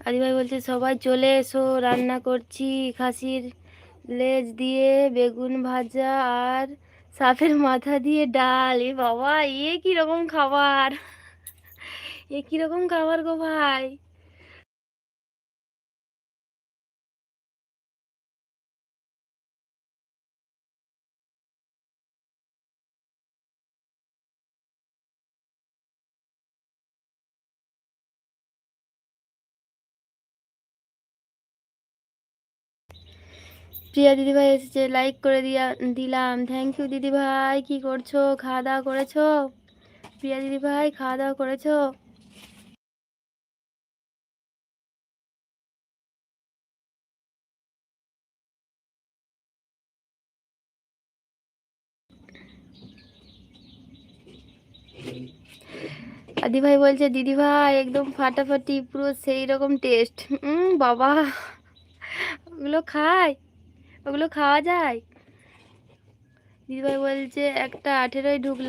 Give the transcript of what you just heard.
আদিভাই বলছে সবাই চলে এসো, রান্না করছি খাসির লেজ দিয়ে বেগুন ভাজা আর সাপের মাথা দিয়ে ডাল। এ বাবা, এ কি রকম খাবার! এ কি রকম খাবার গো ভাই! প্রিয়া দিদিভাই এসেছে, লাইক করে দিলাম। থ্যাংক ইউ দিদিভাই। কি করছো? খাওয়া দাওয়া করেছো? প্রিয়া দিদিভাই খাওয়া দাওয়া করেছো? আদিভাই বলছে দিদিভাই একদম ফাটাফাটি, পুরো সেই রকম টেস্ট। বাবা, ওগুলো খায়? ওগুলো খাওয়া যায়? দিদিভাই বলছে একটা 18ই ঢুকলাম।